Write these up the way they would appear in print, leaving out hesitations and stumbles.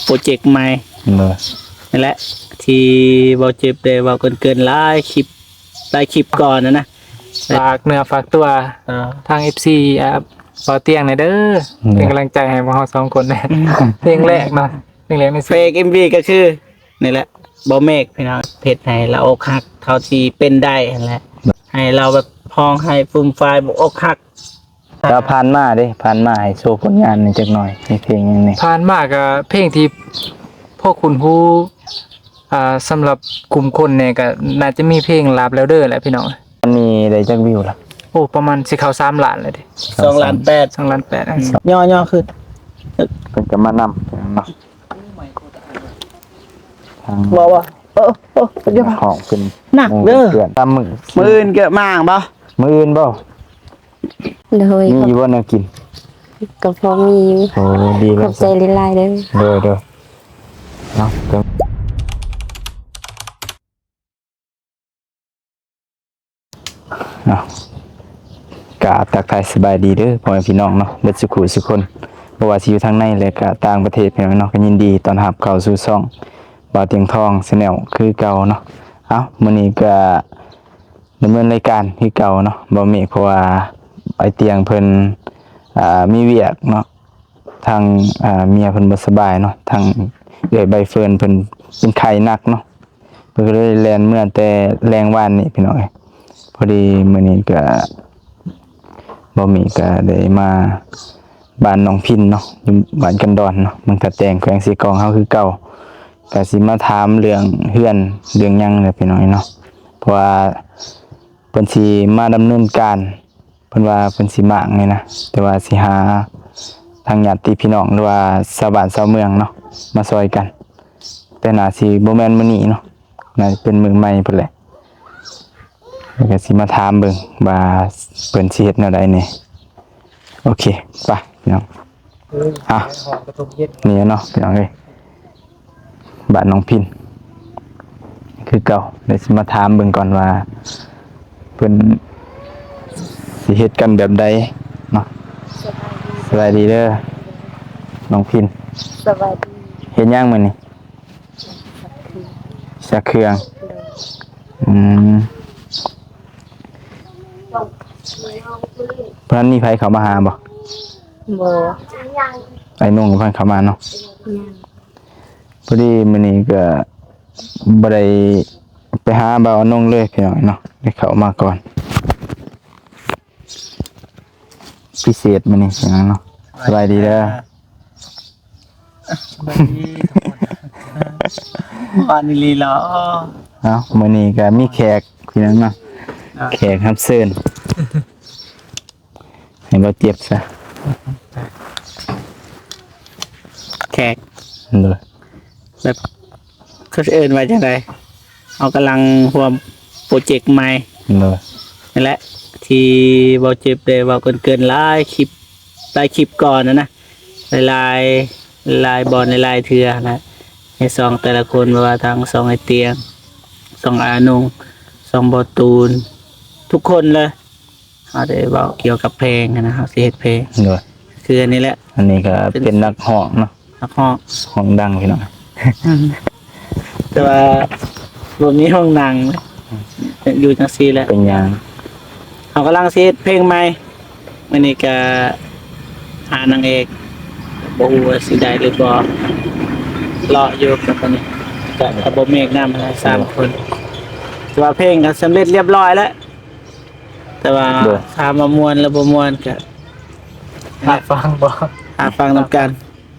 โปรเจกต์ใหม่นั่นแหละที่บ่เจ็บได้เว้าเกินหลายคลิปก่อนนะฝากเนื้อฝากตัวทาง FC บ่เตียงหน่อยเด้อเป็นกำลังใจให้พวกเรา2คนนะเพลงแรกเนาะเพลงแรกในเพลง MV ก็คือนี่แหละบ่เมฆพี่น้องเพชรให้เราอกหักเท่าที่เป็นได้นั่นแหละให้เราแบบพองให้ฟูมฟายบ่อกหักก็ผ่านมาให้โชว์ผลงานในจักหน่อยในเพลงยังนี่ผ่านมาก็เพลงที่พวกคุณฮู้สำหรับกลุ่มคนเนี่ยก็น่าจะมีเพลงลาบแล้วเด้อแหละพี่น้องมันมีได้จักวิวล่ะโอ้ประมาณสิเข้า3ล้านเลยดิ2.8 ล้าน2.8 ล้านย่อขึ้นเพิ่นก็มานำเนาะทางว่าเดี๋ยวของขึ้นหนักเด้อตามมื้ออื่นเกิดมากบ่มื้ออื่นบ่เลยมีบ่แนวกินก็พอมีโอ้ดีขอบใจหลายๆเด้อเด้อเนาะเนาะกะทักทายสบายดีเด้อพ่อแม่พี่น้องเนาะเบิดสุขุสุคนบ่ว่าสิอยู่ทางในและก็ต่างประเทศพี่น้องเนาะก็ยินดีต้อนรับเข้าสู่ช่องบ่าวเตียงทอง Channel คือเก่าเนาะเอ้ามื้อนี้ก็ดำเนินรายการคือเก่าเนาะบ่มีเพราะว่าไอ้เตียงเพิ่นมีเวียกเนาะทางเมียเพิ่นบ่สบายเนาะทางใบเฟิร์นเพิ่นเป็นไข้หนักเนาะเพิ่นก็เลยแล่นเมื่อแต่แรงวานนี้พี่น้องพอดีมื้อนี้ก็บ่มีก็ได้มาบ้านหนองพินเนาะอยู่บ้านกันดอนเนาะมันก็แจ้งแขวงสีกองเฮาคือเก่าก็สิมาถามเรื่องเฮือนเรื่องหยังเลยพี่น้องเนาะเพราะว่าเพิ่นสิมาดำเนินการเพิ่นว่าเพิ่นสิมางนี่นะแต่ว่าสิหาทางญาติพี่น้องหรือว่าชาวบ้านชาวเมืองเนาะมาซอยกันแต่น่าสิบ่แม่นมื้อนี้เนาะน่าจะเป็นมื้อใหม่พุ่นแหละแล้วก็สิมาถามเบิ่งว่าเพิ่นสิเฮ็ดแนวใดนี่โอเคไปพี่น้องนี่เนาะพี่น้องเอ้ยบ้านน้องพินคือเก่าเดี๋ยวสิมาถามเบิ่งก่อนว่าเพิ่นสิเฮ็ดกันแบบใดเนาะสบายดีเด้อน้องพินสบายดีเฮ็ดหยังมื้อนี้สักเครื่องเพิ่นมีไผเข้ามาหาบ่ไอ้นุ่งเพิ่นเข้ามาเนาะพอดีมื้อนี้ก็บ่ได้ไปหาบ่าวนุ่งเลยพี่น้องเนาะได้เข้ามาก่อนพิเศษมื้อนี้พี่น้องเนาะสบายดีเด้อปานิลีเหรอเนาะมื้อนี้ก็มีแขกพี่น้องเนาะแขกรับเชิญให้บ่เจ็บซะแขกแบบเขาเอิ้นว่าจังไดเอากำลังรวมโปรเจกต์ใหม่นั่นแหละที่บ่เจ็บได้เว้าเกินหลายคลิปก่อนนะหลายบอลหลายเทื่อนะให้ซองแต่ละคนว่าทางซองไอเตียงซองอานุงซองบ่ตูนทุกคนเลยเขาได้เว้าเกี่ยวกับเพลงนะครับสิเฮ็ดเพลงคืออันนี้แหละอันนี้ก็เป็นนักฮ้องเนาะนักฮ้องดังพี่น้องแต่ว่ารวมนี้ห้องนางอยู่จังซี่แหละเป็นหยังเขากำลังสิเฮ็ดเพลงใหม่มื้อนี้ก็หานางเอกบ่ฮู้ว่าสิได้หรือบ่รออยู่กับคนนี้ก็บ่เมฆนำ3คนแต่ว่าเพลงก็สำเร็จเรียบร้อยแล้วแต่ว่าถามว่ามวนหรือบ่ม่วนก็หาฟังบ่หาฟังนำกัน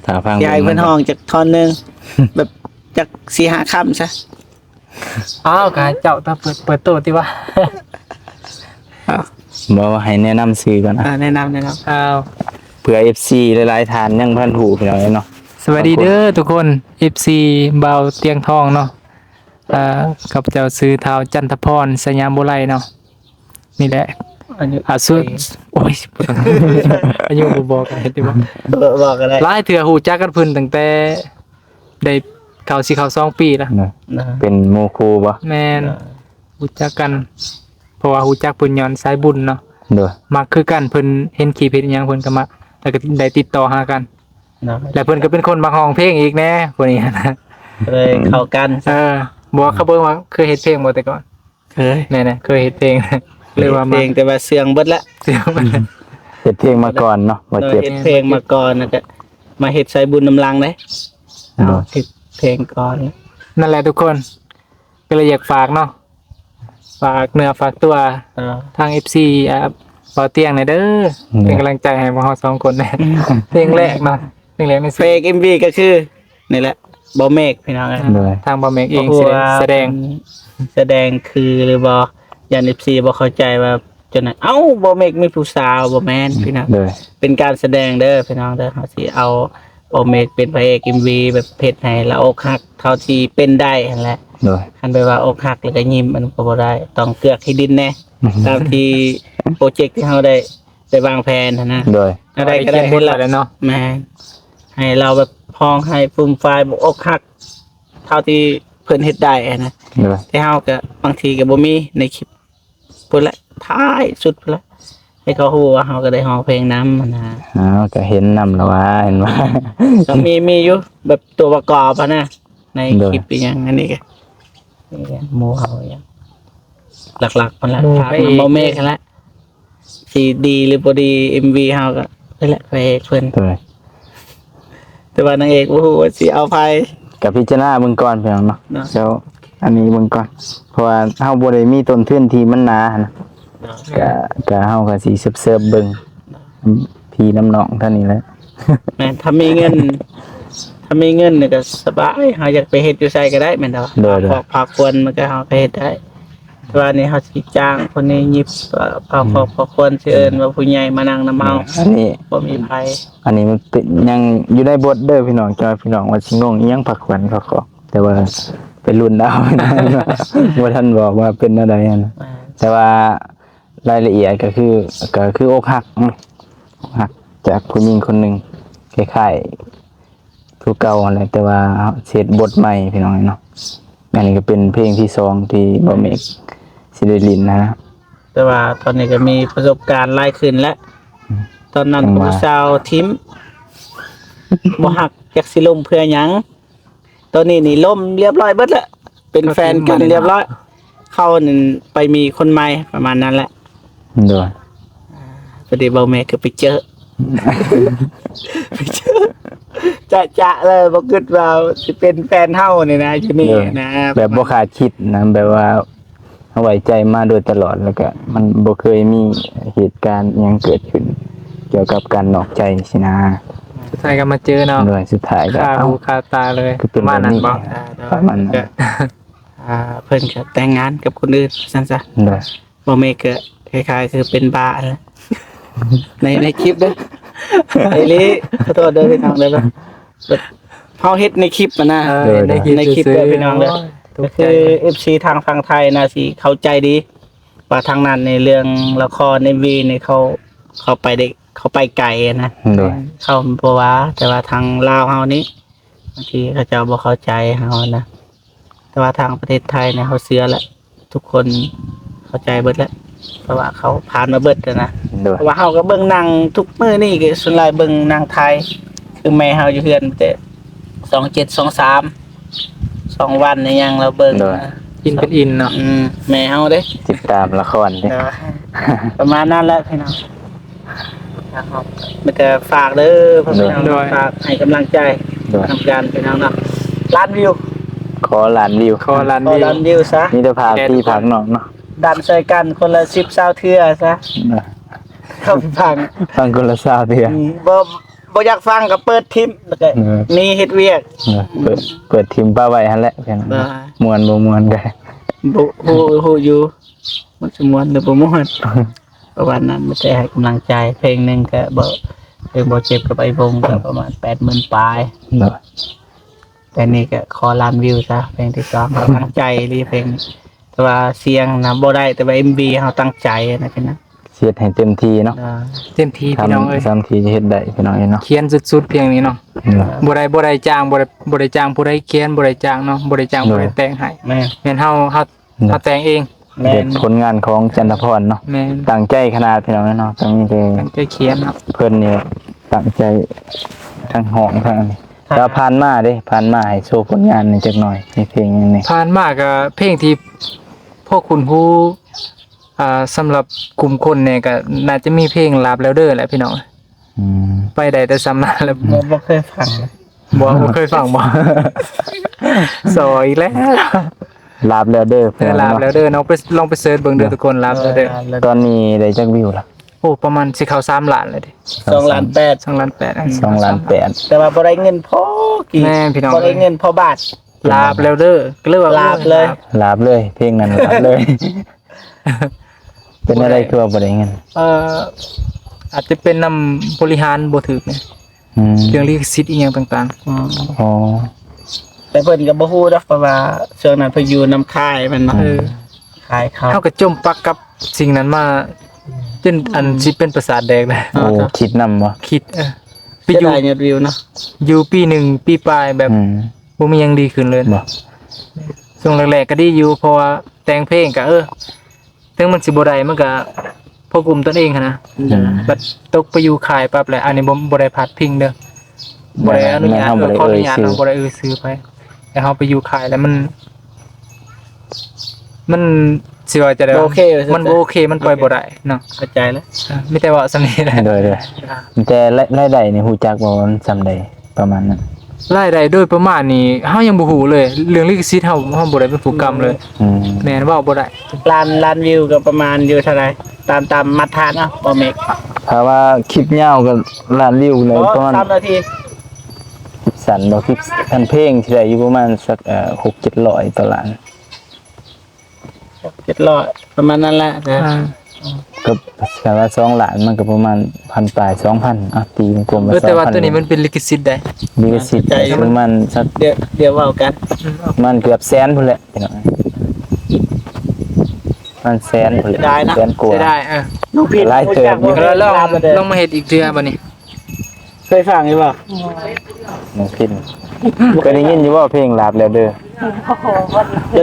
ถ้าฟังยายเพิ่นห้องจากท่อนนึงแบบจาก 4-5 คำซะอ้าวก็เจ้าตาเปิดตัวติว่าบ่ว่าให้แนะนำชื่อก่อนนะแนะนำอ้าวเผื่อ FC หลายๆท่านยังบ่ทันรู้พี่น้องเนาะสวัสดีเด้อทุกคน FC บ่าวเตียงทองเนาะกับเจ้าซื้อเท้าจันทพรสยามโบไลเนาะนี่แหละสุดโอ้ยอายุบ่บอกกันติบ่บอกกันได้หลายเทื่อฮู้จักกันเพิ่นตั้งแต่ได้เข้าสิเข้า2 ปีแล้วเป็นหมู่ครูบ่แม่นฮู้จักกันเพราะว่าฮู้จักเพิ่นย้อนสายบุญเนาะมักคือกันเพิ่นเห็นคลิปเฮ็ดหยังเพิ่นก็มักแล้วก็ได้ติดต่อหากัน เนาะ แล้วเพิ่นก็เป็นคนมาห้องเพลงอีกแน่คนนี้นะ เลยเข้ากัน บอกว่าเขาเบิ่งว่าเคยเฮ็ดเพลงบ่แต่ก่อน เคย แน่ๆเคยเฮ็ดเพลงเลยว่า เพ มา ลงแต่ว่าเสียงเบิดละ เสียงมัน เฮ็ดเพลงมาก่อนเนาะบ่เจ็บ เฮ็ดเพลงมาก่อนนะก็มาเฮ็ดใส่บุญนำลังเด้ เนาะ เฮ็ดเพลงก่อน นั่นแหละทุกคนก็เลยอยากฝากเนาะฝากเนื้อฝากตัว เออ ทาง FC บ่เตียงหน่อยเด้อเป็นกำลังใจให้พวกเราสองคนนะเพลงแรกเนาะเพลงแรกใน เพลง MV ก็คือนี่แหละบ่เมฆพี่น้องเอ้ย โดย ทางบ่แม็กเอง เพราะว่า แสดง แสดงคือหรือบ่ยัน FC บ่เข้าใจว่าจนนั้นเอ้าบ่เมฆมีผู้สาวบ่แม่นพี่น้อง โดย เป็นการแสดงเด้อพี่น้องเด้อเฮาสิเอาบ่เมฆเป็นพระเอก MV แบบเพชรให้ละอกหักเท่าที่เป็นได้นั่นแหละ โดย คันไปว่าอกหักแล้วก็ยิ้มมันก็บ่ได้ต้องเกือกให้ดินแน่ตามที่โปรเจกต์ที่เฮาได้วางแผนนะ โดย อะไรก็ได้ เขียนบ ให้ ท เรา แล้วเนาะ แม่ให้เราแบบพองให้ฟูมไฟล์บอกอกหัก เท่าที่เพิ่นเฮ็ดได้อะนะ โดย แต่เฮาก็บางทีก็บ่มีในคลิปพุ่นละท้ายสุดพุ่นละให้เขาฮู้ว่าเฮาก็ได้ร้องเพลงนํนะ อ้าวก็เห็นนำแล้วว่าเห็นว่า ก็มีอยู่แบบตัวประกอบอะนะใน โดย คลิปอีหยังอันนี้ก็นี่หมู่เฮาอย่างหลักๆมันละ หมู่ ถาม พระเอก บ่เมฆกันละสิดีหรือบ่ดี MV เฮาก็นั่นแหละพระเอกเพิ่น โดย แต่ว่านางเอกบ่ฮู้ว่าสิเอาไผ กับพิจารณาเบิ่งก่อนพี่น้องเนาะ เนาะ เจ้าอันนี้เบิ่งก่อนเพราะว่าเฮาบ่ได้มีต้นทุนที่มันหนานะก็เฮาก็สิเสิร์ฟๆเบิ่งพี่น้ำน้องเท่านี้แหละ แม่นถ้ามีเงินเนี่ยก็สบายเฮาอยากไปเฮ็ดอยู่ไสก็ได้แม่นดอก โดย พอพาควรมันก็เฮาไปเฮ็ดได้แต่ว่านี่เฮาสิจ้างคนนี้ยิบพอควรสิเอิ้นว่าผู้ใหญ่มานั่งนำเฮา อันนี้ บ่มีไผ อันนี้มันเป็นยังอยู่ในบทเด้อพี่น้องจอยพี่น้องว่าสิงงอีหยังผักขวัญผักขอแต่ว่าเป็นรุ่นดาว นะว่าท่านบอกว่าเป็นอะไรนะแต่ว่ารายละเอียดก็คืออกหักอกหักจากผู้หญิงคนหนึ่งคล้ายๆผู้เก่าอะไรแต่ว่าเศษบทใหม่พี่น้องเนาะอันนี้ก็เป็นเพลงที่สองที่บ่เมกสิได้ลินนะ แต่ว่าตอนนี้ก็มีประสบการณ์หลายขึ้นแล้วตอนนั้น จังหวะ ผู้สาวทิมบ่ฮักจักสิล่มเพื่อหยังตอนนี้นี่ล่มเรียบร้อยเบิดแล้วเป็นแฟนกันเรียบร้อยเข้านั่นไปมีคนใหม่ประมาณนั้นแหละ โดย พอดีเบาแม่ก็ไปเจอ ไปเจอจะเลยบอกคิดว่าสิเป็นแฟนเฮานี่นะอยู่นี่นะ แบบบ่คาดคิดนะแบบว่าเอาไว้ใจมาโดยตลอดแล้วก็มันบ่เคยมีเหตุการณ์อิหยังเกิดขึ้น เกี่ยวกับการนอกใจสินะ สุดท้ายก็มาเจอเนาะ โดยสุดท้ายก็ คา เอ้า หูคาตาเลย คือเป็น มานั้น แบบนี้ บ่ ประมาณนั้น เพิ่นก็แต่งงานกับคนอื่นซั่นซะ โดย บ่แม่ก็คล้ายๆคือเป็นบ้านะในคลิปเด้อไอ้ลิขอโทษเด้อพี่น้องเด้อแบบเฮาเฮ็ดในคลิปอะนะ ในคลิปเด้อพี่น้องเด้อ ถู ก็ กใจ คือ FC ทางฝั่งไทยนะสิเข้าใจดีว่าทางนั้นในเรื่องละครในวีในเขาไปได้เขาไปไกลอะนะ โดย เขาบ่ว่าแต่ว่าทางลาวเฮานี้บางทีเขาเจะบ่เข้าใจเฮานะแต่ว่าทางประเทศไทยเนี่ยเขาเชื่อแล้วทุกคนเข้าใจเบิดแล้วเพราะว่าเขาผ่านมาเบิดแล้วนะ โดย เพราะว่าเฮาก็เบิ่งหนังทุกมื้อนี่ก็ส่วนหลายเบิ่งหนังไทย คือแม่เฮาอยู่เฮือนแต่27 23 2วันนี่ยังเราเบิ่งนะ กินเป็นอินเนาะ แม่เฮาเด้ ติดตามละครเด้ เดี๋ยวประมาณนั้นแหละพี่น้องครับมันก็ฝากเด้อพี่น้องฝากให้กำลังใจ โดย ทำการพี่น้องเนาะล้านวิว ขอล้านวิว คอลัน พอ ดี ล้านวิวซะ มีแต่ภาคที่ภาคน้องเนาะ ดันใส่กันคนละ10-20เทื่อซะเข้าไปฟัง ฟังคนละซาวเทื่อ บ่อยากฟังก็เปิดทิมแล้วก็มีเฮ็ดเวียก เปิดทีมป้าไว้หั่นแหละเพียง ได้ ม่วนบ่ม่วนกัน บ่ฮู้อยู่มันสิม่วนหรือบ่ม่วนประมาณนั้นไม่ได้ให้กำลังใจเพลงหนึงก็เพลงบ่เจ็บกับไอ้วงก็ประมาณ 80,000 ปลาย โดย แต่นี่ก็ขอล้านวิวซะเพลงที่สองตั้งใจรีเพลงนี้แต่ว่าเสียงนะบ่ได้แต่ว่า MV เฮาตั้งใจนะพี่นะ เฮ็ดให้เต็มที่เนาะ เต็มที่พี่น้องเอ้ย ทำที่จะเฮ็ดได้พี่น้องเอ้ยเนาะ เขียนสุดๆเพียงนี้เนาะบ่ได้จ้างบ่ได้จ้างผู้ใดเขียนบ่ได้จ้างเนาะบ่ได้จ้างผู้ใดแต่งให้ แม่ แม่นเฮาแต่งเอง แม่ เด็ดผลงานของจันทพรเนาะ แม่น ตั้งใจขนาดพี่น้องเนาะต้องมีแต่ ตั้งใจเขียนเนาะ เพิ่นนี่ต ตั้งใจทั้งห้องทั้งนี้แล้วผ่านมาเด้ผ่านมาให้โชว์ผลงานในจักหน่อยมีเพลงยังไง ผ่านมากก็เพลงที่พวกคุณฮู้สำหรับกลุ่มคนเนี่ยก็น่าจะมีเพลงลาบแล้วเด้อแหละพี่น้อง อืม ไปได้แต่ซ้ำนั้นแล้ว บ่เคยฟัง บ่เคยฟังบ่ สอยอีกแล้ว ลาบแล้วเด้อ เออลาบแล้วเด้อน้องไปลองไปเสิร์ชเบิ่งเด้อทุกคนลาบแล้วเด้อ ตอนนี้ได้จักวิวละ โอ้ประมาณสิเข้า3ล้านเลยดิ 2 ล้าน 8 2ล้าน8 2ล้าน8 แต่ว่าบ่ได้เงินพอกี่ แม่พี่น้อง บ่ได้เงินพอบาท ลาบแล้วเด้อก็เลยว่า ลาบเลย ลาบเลย เพลงนั้นลาบเลย เป็นอะไรคือว่าบ่ได้เงิน อาจจะเป็นนำบริหารบ่ถูกเนี่ย อืม เรื่องลิขสิทธิ์อีหยังต่าง อ๋อ แต่เพิ่นก็บ่ฮู้ดอกเพราะว่าช่วงนั้นเพิ่นอยู่นํค่ายมันเนาะ ๆ ค่ายเขา เฮาก็จมปักกับสิ่งนั้นมาจนอันสิเป็นประสาทแดกเลย โอ้คิดนำบ่ คิดไป ไป อ อยู่ ยู่ยอดวิวเนาะ อยู่ปีหนึ่งปีปลายแบบ อืม บ่มีหยังดีขึ้นเลย บ่ ช่วงแรกๆก็ดีอยู่เพราะว่าแต่งเพลงก็ถึงมันสิบ่ได้มันก็พอกลุ่มตนเองหั้นนะบัดตกไปอยู่ค่ายปั๊บแล้วอันนี้บ่ได้พัดพิงเด้อบ่ได้อนุญาตขออนุญาตบ่ได้ซื้อไปแต่เฮาไปอยู่ค่ายแล้วมันสิว่าจะได้ โอเค มันบ่โอเคมันปล่อยบ่ได้เนาะ เข้าใจแล้ว มีแต่ว่าสำนี้แหละ โดยแต่รายได้นี่ฮู้จักบ่มันซำใดประมาณนั้น รายได้โดยประมาณนี้เฮายังบ่ฮู้เลย เรื่องลิขสิทธิ์เฮาบ่ได้เป็นผู้กำเลย อืม แม่นเว้าบ่ได้ ล้านวิวก็ประมาณอยู่เท่าไหร่ตามมาตรฐานเนาะบ่เมก ถ้าว่าคลิปยาวก็ล้านวิวเลยประมาณ 3 นาที สั้นบ่คลิปคันเพลงสิได้อยู่ประมาณสัก6-700ต่อล้าน 700ประมาณนั้นแหละนะ ก็แต่ว่า2ล้านมันก็ประมาณ1,000ปลาย 2,000อ่ะตีกลมๆว่า แต่ว่า 2,000 ตัวนี้มันเป็นลิขสิทธิ์ได้ มีลิขสิทธิ์ประมาณสัก เดี๋ยวเว้ากัน มันเกือบแสนพุ่นแหละพี่น้องมันแสนพุ่นแหละแสนกว่า จะได้ น้องพี่ หลายเติบอยู่ แล้วลองมาเฮ็ดอีกเทื่อบัดนี้ เคยฟังอยู่บ่ น้องพินก็ได้ยินอยู่ว่าเพลงลาบแล้วเด้อ จะ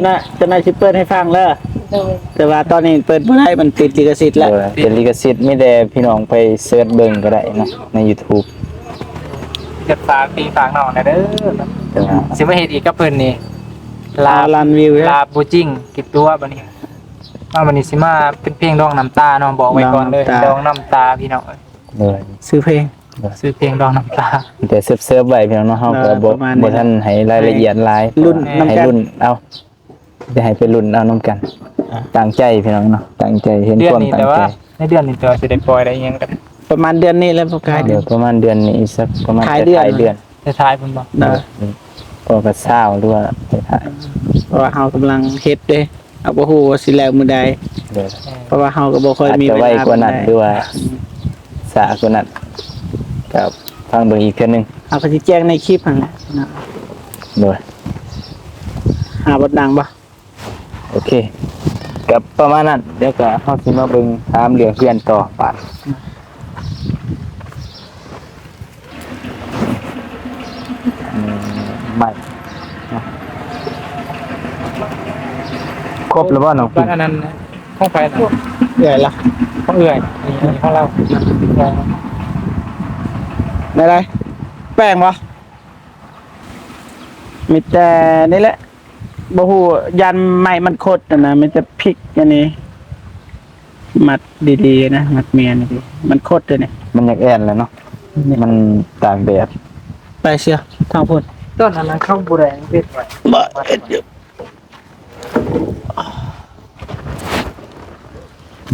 น่าสิเปิดให้ฟังแล้วแต่ว่าตอนนี้เปิดบ่ได้มันติดลิขสิทธิ์แล้ว เป็นลิขสิทธิ์ไม่ได้พี่น้องไปเสิร์ชเบิ่งก็ได้นะใน YouTube เก็บฝากพี่ฝากน้องนะเด้อ แต่ว่า สิมาเฮ็ดอีกกับเพิ่นนี่ ล้านวิว ลาบบ่จริงเก็บตัวบัดนี้บัดนี้สิมาเป็นเพลงดองน้ำตาเนาะบอกไว้ก่อนเลยดองน้ำตาพี่น้อง เลย ซื้อเพลง ซื้อเพลงดองน้ำตา แต่เซิร์ฟไว้พี่น้องเนาะเฮาก็บ่ ประมาณนี้ บ่ทันให้รายละเอียดหลาย รุ่นนำกัน ให้รุ่นเอาจะให้ไปรุ่นเอานํกันตั้งใจพี่น้องเนาะตั้งใจเห็น เดือน ความ นี้ ตั้ แต่ ง ว่า ใจ ในเดือนนี้แต่ว่าสิได้ปล่อยได้อิหยังกัน ประมาณเดือนนี้แล้วพวกกาย เดี๋ยวประมาณเดือนนี้อีกสักประมาณ ท้ายเดือน ท้ายเดือน ท้ายๆเพิ่นบอก เนอะ พอก็เศร้าหรือว่าท้าย เพราะว่าเฮากำลังเฮ็ดเด้เอาบ่ฮู้ว่าสิแล้วมื้อใด เดี๋ยว เพราะว่าเฮาก็บ่ค่อย อาจ มี จะ เว ไว ลาก ว่านั้นหรือว่าสากว่านั้นกับฟังเบิ่งอีกเทื่อนึง เอาก็สิแจ้งในคลิปหั่นแหละนะ โดย หาบ่ดังบ่ โอเคกับประมาณนั้นเดี๋ยวก็เฮาสิมาเบิ่งถามเรื่องเพื่อนต่อปาดไม่ครบแล้วบ่น้อง บ้านอันนั้นของไผนะ เอื่อยละ ของเอื้อยนี่ของเรา ได้ไรแป้งบ่มีแต่นี่แหละบ่ฮู้ยันไม้มันคดน่ะนะมันจะพลิกอันนี้มัดดีๆนะมัดเมียนี่ดิมันคดเลยเนี่ย มันอยากแอนแล้วเนาะมันตากแดด ไปเชียวทางพุ่น ต้นอันนั้นเข้าบ่ได้เฮ็ดไว้ บ่เอ็ดอยู่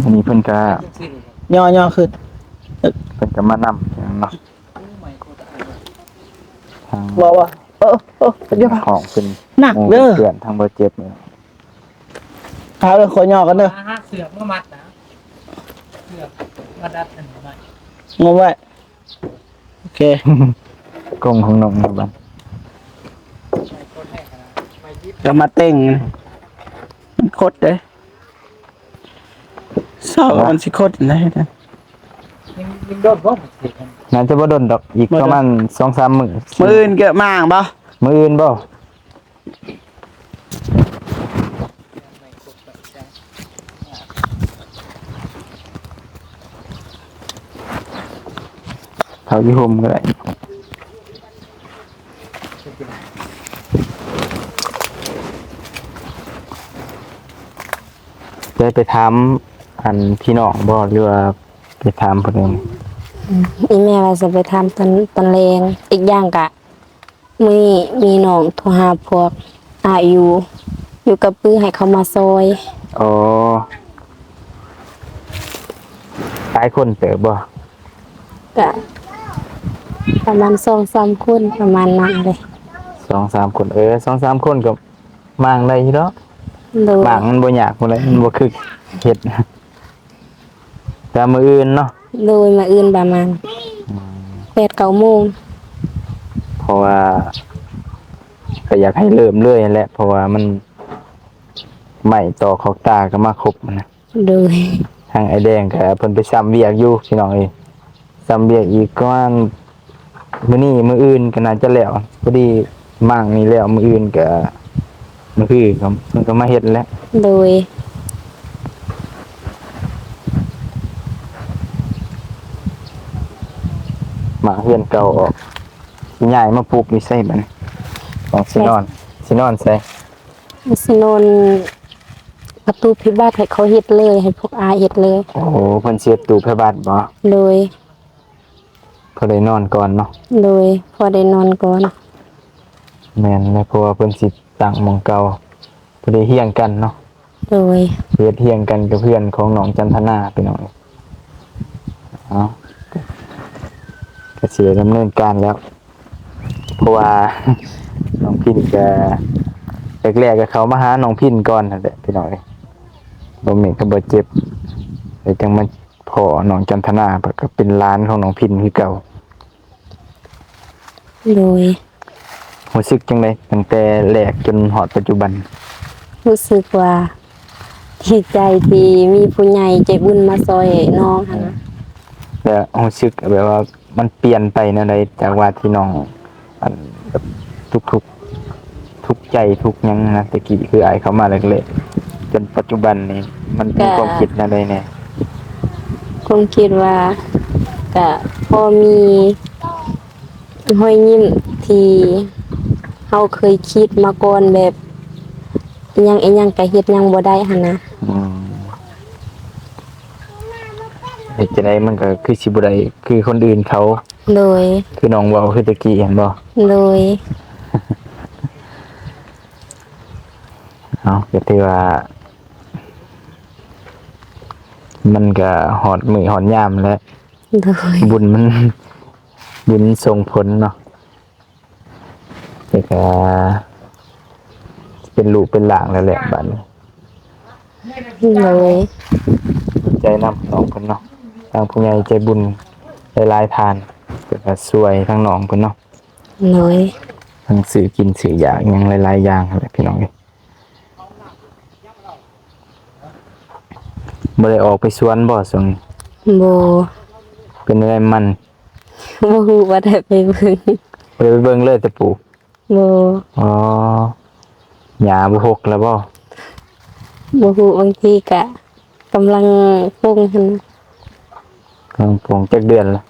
อันนี้เพิ่นก็ ย่อขึ้น เพิ่นก็มานำเนาะทาง ว่าเดี๋ยว ของเพิ่น หนักเด้อ เพื่อนทางบ่เจ็บเนี่ย พาไปขอย่อกันเด้อ หาเสือกมามัดนะเสือกมาดัดอันนี้ไว้ งงไว้โอเค กงของน้องครับบัด ก็มาเต้งมันคดเด้เศร้ามันสิคดนะ ยิงโดนบ่สิกัน น่าจะบ่โดนดอกอีกประมาณ 2-3 มื้อ มื้ออื่นเกอะมางบ่ มื้ออื่นบ่ เขาอยู่ห่มก็ได้ได้ไปถามอันพี่น้องบ่หรือว่าไปถามเพิ่นเอง อีแม่ว่าจะไปทำตอนแรงอีกอย่างกะมีน้องโทรหาพวกอายุอยู่กับปื้อให้เขามาซอย อ๋อหลายคนเติบบ่ กะประมาณ2-3คนประมาณนั้นเลย 2-3 คน2-3 คนก็มางได้อยู่เนาะ โดย บางมันบ่ยากพุ่นแหละมันบ่คือเฮ็ดแต่มื้ออื่นเนาะ โดยมาอื่นประมาณ8-9 โมง เพราะว่าก็อยากให้เริ่มเลยนั่นแหละเพราะว่ามันไหม้ต่อขอกตาก็มาครบมันนะ โดย ทางไอ้แดงก็เพิ่นไปซ้ำเวียกอยู่พี่น้องเอ้ยซ้ำเวียกอีกก็ว่ามื้อนี้มื้ออื่นก็น่าจะแล้วพอดีมั่งนี่แล้วมื้ออื่นก็มื้อคือก็เพิ่นก็มาเฮ็ดแล้ว โดย มาเฮือนเก่าออกสิย้ายมาปลูกอยู่ไสบัดนี้ของสินอนใส่ สิโนนประตูพิบัติให้เขาเฮ็ดเลยให้พวกอาเฮ็ดเลย โอ้โหเพิ่นเสียตู้พระบาทบ่ โดย เพิ่นได้นอนก่อนเนาะ โดยพอได้นอนก่อน แม่นเลยเพราะว่าเพิ่นสิตั้งหม้องเก่าเพิ่นได้เฮียงกันเนาะ โดย เฮ็ดเฮียงกันกับเพื่อนของน้องจันทนาพี่น้องเอ้าก็สิดำเนินการแล้ว เพราะว่า น้องพินก็แรกๆก็เขามาหาน้องพินก่อนนั่นแหละพี่น้องเอ้ยบ่แม่นก็บ่เจ็บเลยจังมาพ้อน้องจันทนาก็เป็นหลานของน้องพินคือเก่า โดย รู้สึกจังได๋ตั้งแต่แรกจนฮอดปัจจุบัน รู้สึกว่าดีใจที่มีผู้ใหญ่ใจบุญมาซอยน้องหั่นนะ แล้วรู้สึกแบบว่ามันเปลี่ยนไปแนวใดจากว่าที่น้องอันแบบทุกใจทุกหยังนะตะกี้คืออายเขามาแรกๆจนปัจจุบันนี้มันมีความคิดแนวใดแน่ ผมคิดว่าก็พอมีห้อยยิ้มที่เฮาเคยคิดมาก่อนแบบอิหยังก็เฮ็ดหยังบ่ได้หั่นนะ อืมเฮ็ดจังไดมันก็คือสิบ่ได้คือคนอื่นเขา โดย คือน้องเว้าคือตะกี้เห็นบ่ โดย เอ้าก็ถือว่า มันก็ฮอดมื้อฮอดยามแล้ว โดย บุญมันบุญส่งผลเนาะแต่ก็เป็นลูกเป็นหลานแล้วแหละบัดนี้ โดย ใจนำน้องเพิ่นเนาะทางผู้ใหญ่ใจบุญหลายๆทานเพิ่นก็ช่วยทั้งน้องเพิ่นเนาะ โดย ทั้งซื้อกินซื้ออยากหยังหลายๆอย่างนั่นแหละพี่น้องเอ้ยบ่ได้ออกไปสวนบ่ส่วงนี้ บ่ เป็นอะไรมัน บ่ฮู้ว่าได้ไปเบิ่ง บ่ได้ไปเบิ่งเลยแต่ปลูก บ่ อ๋อหญ้าบ่หกแล้วบ่ บ่ฮู้บางทีก็กำลังปรุงหั่นนะ กำลังปลูกจักเดือนละ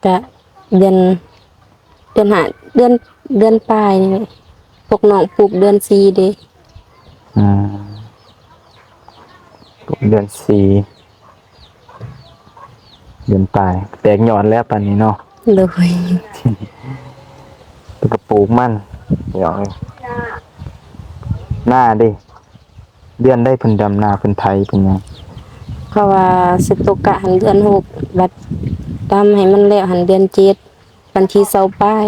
ก็เดือนห้าเดือนปลายนี่แหละพวกน้องปลูกเดือน4เด้ อืมปลูกเดือน4เดือนปลายแตกยอดแล้วปานนี้เนาะ โดย แล้วก็ปลูกมันพี่น้องเอ้ยหน้าดิเดือนได้เพิ่นดำนาเพิ่นไถเพิ่นหยัง เพราะว่าสิตกกะหันเดือน6บัดตามให้มันแล้วหันเดือน7วันที่20ปลาย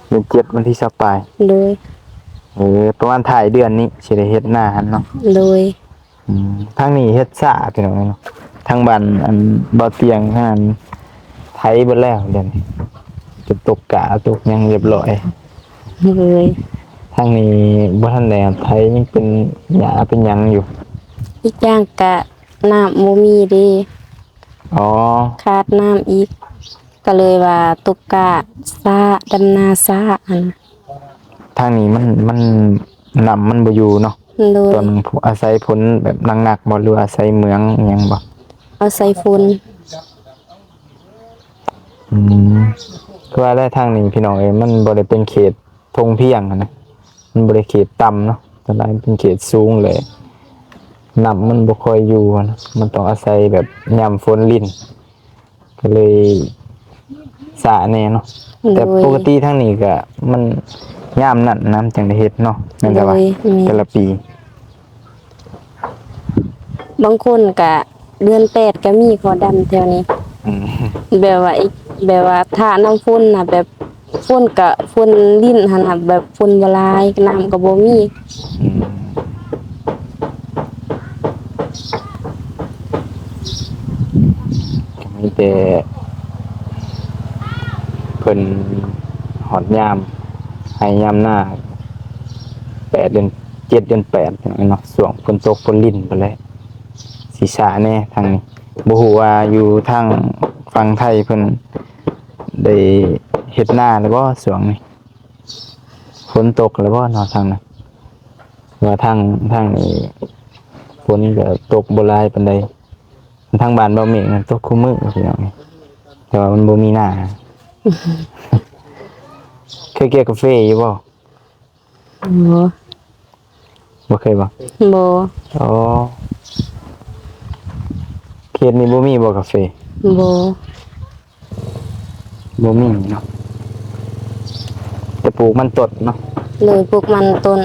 เดือน7วันที่20ปลาย โดย ประมาณท้ายเดือนนี้สิได้เฮ็ดหน้าหั่นเนาะ โดย ทางนี้เฮ็ดช้าพี่น้องเนาะทางบ้านอันบ่เตียงทางอันไถเบิดแล้วเดี๋ยวนี้จะตกกะตกหยังเรียบร้อย เลย ทางนี้บ่ทันแล้วไถยังเป็นหญ้าเป็นหยังอยู่ อีกอย่างกะน้ำบ่มีเด้ อ๋อ ขาดน้ำอีก ก็เลยว่าตกกะซาดำนาซาอัน ทางนี้มันน้ำมันบ่อยู่เนาะ โดย ตอนอาศัยฝนแบบหนักๆบ่หรืออาศัยเหมืองอิหยังบ่ เอาใส่ฝุ่น อืมคือว่าได้ทางนี้พี่น้องเอ้ยมันบ่ได้เป็นเขตทงเพียงอะนะมันบ่ได้เขตต่ำเนาะแต่ว่ามันเป็นเขตสูงเลยน้ำมันบ่ค่อยอยู่อะนะมันต้องอาศัยแบบยามฝนลิ้นก็เลยสระแน่เนาะแต่ปกติทางนี้ก็มันยามนั้นน้ำจังได้เฮ็ดเนาะแม่น โด แต่ว่าย แม่ แต่ละปี บางคนก็เดือน8ก็มีขอดำแถวนี้ อืม แบบว่าแบบว่าถ้าน้ำฝนน่ะแบบฝนก็ฝนลิ้นหั่นน่ะแบบฝนบ่หลายน้ำก็บ่มี อืมก็มีแต่เพิ่นหอดยามให้ยามหน้า8 เดือน 7 เดือน 8เนาะช่วงฝนตกฝนลิ้นไปเลยสิสาแน่ทางนี้บ่ฮู้ว่าอยู่ทางฝั่งไทยเพิ่นได้เฮ็ดนาหรือบ่ช่วงนี้ฝนตกหรือบ่เนาะทางนั้นว่าทางนี้ฝนก็ตกบ่หลายปานใดทางบ้านบ่เมฆนั่นตกคุมื้อพี่น้องแต่ว่ามันบ่มีหน้า เคยเกี่ยวกาแฟอยู่บ่ บ่ บ่เคยบ่ บ่ อ๋อเขตนี้บ่มีบ่กาแฟ บ่ บ่มีเนาะแต่ปลูกมันตดเนาะ เลยปลูกมันต้น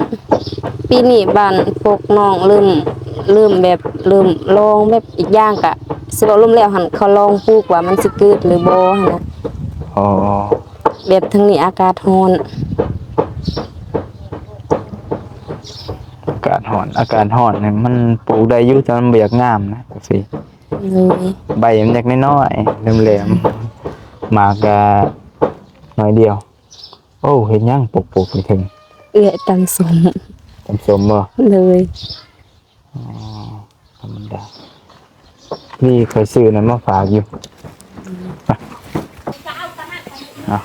ปีนี้บ้านพวกน้องเริ่มแบบเริ่มลองแบบอีกอย่างก็สิว่าล่มแล้วหั่นเขาลองปลูกว่ามันสิเกิดหรือบ่หั่นน่ะ อ๋อ แบบทางนี้อากาศร้อน อากาศร้อนเนี่ยมันปลูกได้อยู่แต่มันบ่อยากงามนะกาแฟ เลย ใบมันอยากน้อยๆแหลมๆหมากก็น้อยเดียว โอ้เห็นยังปลูกไปถึง เอื้อยตำสม ตำสมบ่ เลย ธรรมดานี่เคยซื้อนั้นมาฝากอยู่ไปเอา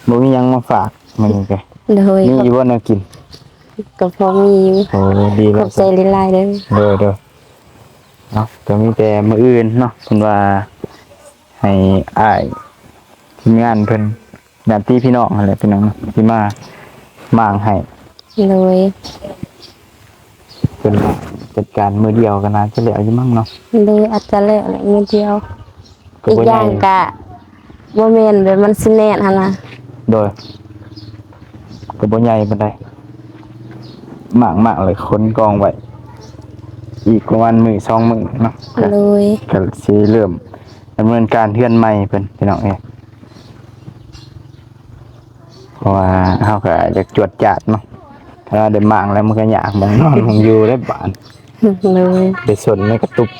บ่มีหยังมาฝากมื้อนี้แก เลย มีอยู่บ่แนวกิน ก็พอมีอยู่ โอ้ดี ข แล้ อ ว บใจหลายๆเด้อ เด้อเนาะก็มีแต่มื้ออื่นเนาะเพิ่นว่าให้อ้ายทีมงานเพิ่นญาติพี่น้องนั่นแหละพี่น้องเนาะที่มาม่างให้ เลย เพิ่นว่าจัดการมื้อเดียวก็น่าจะแล้วอยู่มั้งเนาะ เลยอาจจะแล้วแหละมื้อเดียว ก็ อีก บ่ อ ใหญ่ ย่างก็บ่แม่นแบบมันสิแน่นหั่นน่ะ โดยก็บ่ใหญ่ปานใดมากๆเลยคนกองไว้ อีกประมาณมื้อ2 มื้อเนาะก็ เลย ก็สิเริ่มดำเนินการเฮือนใหม่เพิ่นพี่น้องเอ้ยเพราะว่าเฮาก็อยากจวดจาดเนาะถ้าได้มางแล้วมันก็ยากหมองนอนหมองอยู่ได้บ้าน เลย ไปสนในกระตุก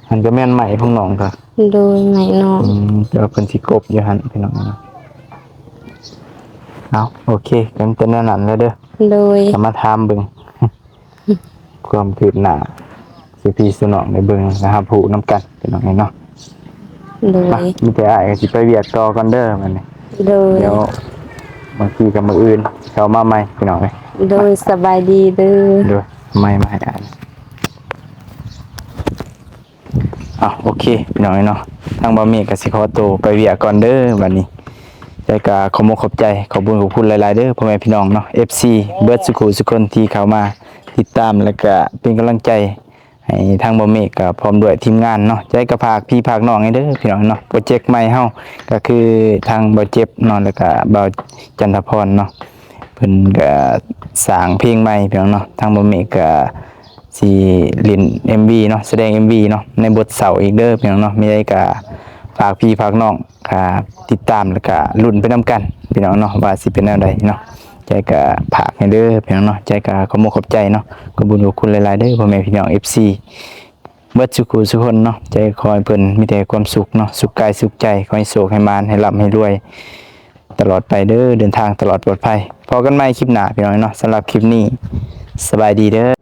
หันก็แม่นใหม่ของน้องก็ โดยไหนน้อง เดี๋ยวเพิ่นสิกบอยู่หั่นพี่น้องเนาะเอาโอเคกันเป็นแนวนั้นแล้วเด้อ โดย จะมาถามเบิ่ง ความคืบหน้าสิพี่สนองในเบิ่งนะครับผู้นํกันพี่น้องเนาะ โด มาย มีแต่อ้ายก็สิไปเวียดต่อกันเด้อมันนี่ โดย เดี๋ยวบางทีกับมืออื่นเขามาใหม่พี่น้องเลย โดยสบายดีเด้อ ด้วยไม่มาให้อ่านโอเคพี่น้องเนาะทางบะหมี่กับสิขอตัวไปเวียก่อนเด้อวันนี้ใจกาขอมขอบใจขอบคุญขอบคุณหลายๆเด้อพ่อแม่พี่น้องเนาะ FC เบิร์ดสุขุสุคนที่เข้ามาติดตามแล้วก็เป็นกำลังใจให้ทางบะหมี่กับพร้อมด้วยทีมงานเนาะใจกระพากพี่พากน้องให้เด้อพี่น้องเนาะโปรเจกต์ใหม่เฮาก็คือทางบ่เจ็บเนาะแล้วก็บ่าวจันทพรเนาะ เพิ่นก็สร้างเพลงใหม่พี่น้องเนาะทางบ่เมกก็สิเล่น MV เนาะแสดง MV เนาะในบทเสาอีกเด้อพี่น้องเนาะมีอะไรก็ฝากพี่ฝากน้องค่ะติดตามแล้วก็ลุ้นไปนํกันพี่น้องเนาะว่าสิเป็นแนวใดเนาะใจก็ฝากให้เด้อพี่น้องเนาะใจก็ขอบคุณใจเนาะขอบคุณหลายๆเด้อพ่อแม่พี่น้อง FC เบิดสุขุสุคนเนาะใจคอยเพิ่นมีแต่ความสุขเนาะสุขกายสุขใจขอให้โชคให้มานให้ร่ำให้รวยตลอดไปเด้อเดินทางตลอดปลอดภัยพอกันใหม่คลิปหน้าพี่น้องเนาะสำหรับคลิปนี้สบายดีเด้อ